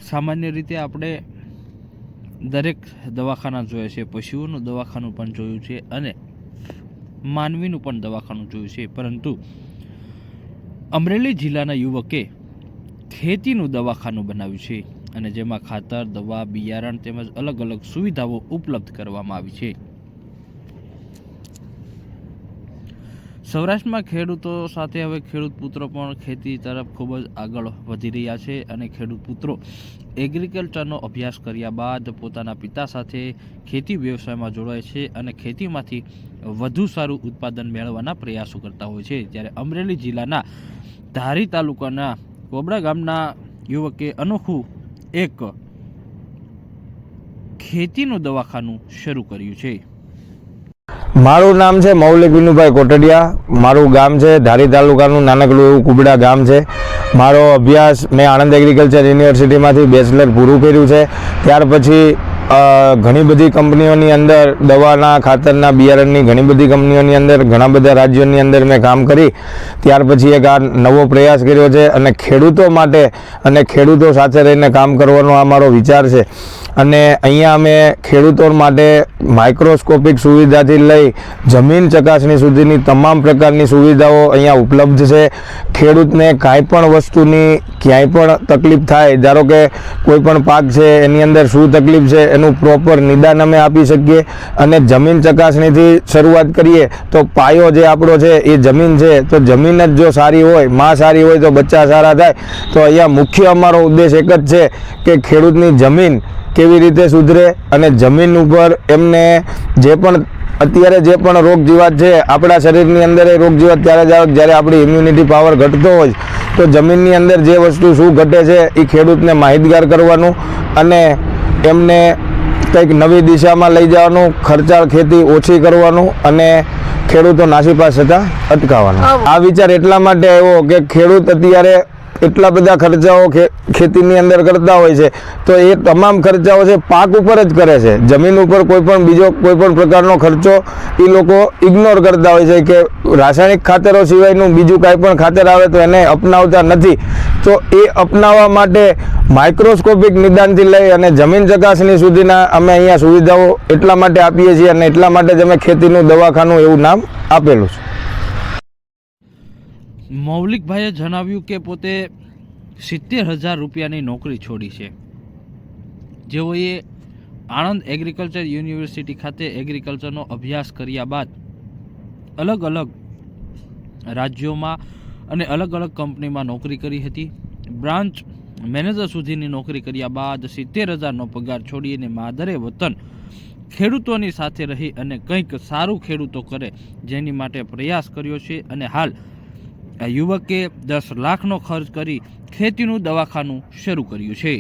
સામાન્ય રીતે આપણે દરેક દવાખાના જોઈએ છે, પશુઓનું દવાખાનું પણ જોયું છે અને માનવીનું પણ દવાખાનું જોયું છે, પરંતુ અમરેલી જિલ્લાના યુવકે ખેતીનું દવાખાનું બનાવ્યું છે અને જેમાં ખાતર, દવા, બિયારણ તેમજ અલગ અલગ સુવિધાઓ ઉપલબ્ધ કરવામાં આવી છે। સૌરાષ્ટ્રમાં ખેડૂતો સાથે હવે ખેડૂત પુત્રો પણ ખેતી તરફ ખૂબ જ આગળ વધી રહ્યા છે અને ખેડૂત પુત્રો એગ્રીકલ્ચરનો અભ્યાસ કર્યા બાદ પોતાના પિતા સાથે ખેતી વ્યવસાયમાં જોડાય છે અને ખેતીમાંથી વધુ સારું ઉત્પાદન મેળવવાના પ્રયાસો કરતા હોય છે। જ્યારે અમરેલી જિલ્લાના ધારી તાલુકાના કોબડા ગામના યુવકે અનોખું એક ખેતીનું દવાખાનું શરૂ કર્યું છે। મારું નામ છે મૌલિક વિનુભાઈ કોટડિયા। મારું ગામ છે ધારી તાલુકાનું નાનકડું એવું કુબડા ગામ છે। મારો અભ્યાસ મેં આણંદ એગ્રીકલ્ચર યુનિવર્સિટીમાંથી બેચલર પૂરું કર્યું છે। ત્યાર પછી ઘણી બધી કંપનીઓની અંદર દવાના, ખાતરના, બિયારણની ઘણી બધી કંપનીઓની અંદર ઘણા બધા રાજ્યોની અંદર મેં કામ કરી। ત્યાર પછી એક આ નવો પ્રયાસ કર્યો છે અને ખેડૂતો માટે અને ખેડૂતો સાથે રહીને કામ કરવાનો આ મારો વિચાર છે। અને અહીંયા અમે ખેડૂતો માટે માઇક્રોસ્કોપિક સુવિધાથી લઈ જમીન ચકાસણી સુધીની તમામ પ્રકારની સુવિધાઓ અહીંયા ઉપલબ્ધ છે। ખેડૂતને કાંઈ પણ વસ્તુની ક્યાંય પણ તકલીફ થાય, ધારો કે કોઈ પણ પાક છે એની અંદર શું તકલીફ છે એનું પ્રોપર નિદાન અમે આપી શકીએ। અને જમીન ચકાસણીથી શરૂઆત કરીએ તો પાયો જે આપણો છે એ જમીન છે, તો જમીન જ જો સારી હોય, માં સારી હોય તો બચ્ચા સારા થાય। તો અહીંયા મુખ્ય અમારો ઉદ્દેશ એક જ છે કે ખેડૂતની જમીન કેવી રીતે સુધરે અને જમીન ઉપર એમને જે પણ અત્યારે જે પણ રોગ જીવાત છે આપણા શરીરની અંદર એ રોગ જીવાત ત્યારે જ આવે જ્યારે આપણી ઇમ્યુનિટી પાવર ઘટતો હોય। તો જમીનની અંદર જે વસ્તુ શું ઘટે છે એ ખેડૂતને માહિતગાર કરવાનું અને એમને કંઈક નવી દિશામાં લઈ જવાનું, ખર્ચાળ ખેતી ઓછી કરવાનું અને ખેડૂતો નાસીપાસ થતાં અટકાવવાનું। આ વિચાર એટલા માટે આવ્યો કે ખેડૂત અત્યારે એટલા બધા ખર્ચાઓ ખેતીની અંદર કરતા હોય છે, તો એ તમામ ખર્ચાઓ છે પાક ઉપર જ કરે છે। જમીન ઉપર કોઈ પણ બીજો કોઈ પણ પ્રકારનો ખર્ચો એ લોકો ઇગ્નોર કરતા હોય છે કે રાસાયણિક ખાતરો સિવાયનું બીજું કાંઈ પણ ખાતર આવે તો એને અપનાવતા નથી। તો એ અપનાવવા માટે માઇક્રોસ્કોપિક નિદાનથી લઈ અને જમીન ચકાસણી સુધીના અમે અહીંયા સુવિધાઓ એટલા માટે આપીએ છીએ અને એટલા માટે જ અમે ખેતીનું દવાખાનું એવું નામ આપેલું છે। મૌલિકભાઈએ જણાવ્યું કે પોતે 70,000 રૂપિયાની નોકરી છોડી છે। જેઓએ આણંદ એગ્રીકલ્ચર યુનિવર્સિટી ખાતે એગ્રીકલ્ચરનો અભ્યાસ કર્યા બાદ અલગ અલગ રાજ્યોમાં અને અલગ અલગ કંપનીમાં નોકરી કરી હતી। બ્રાન્ચ મેનેજર સુધીની નોકરી કર્યા બાદ 70,000નો પગાર છોડીને માદરે વતન ખેડૂતોની સાથે રહી અને કંઈક સારું ખેડૂતો કરે જેની માટે પ્રયાસ કર્યો છે અને હાલ યુવકે 10 લાખનો ખર્ચ કરી ખેતીનું દવાખાનું શરૂ કર્યું છે।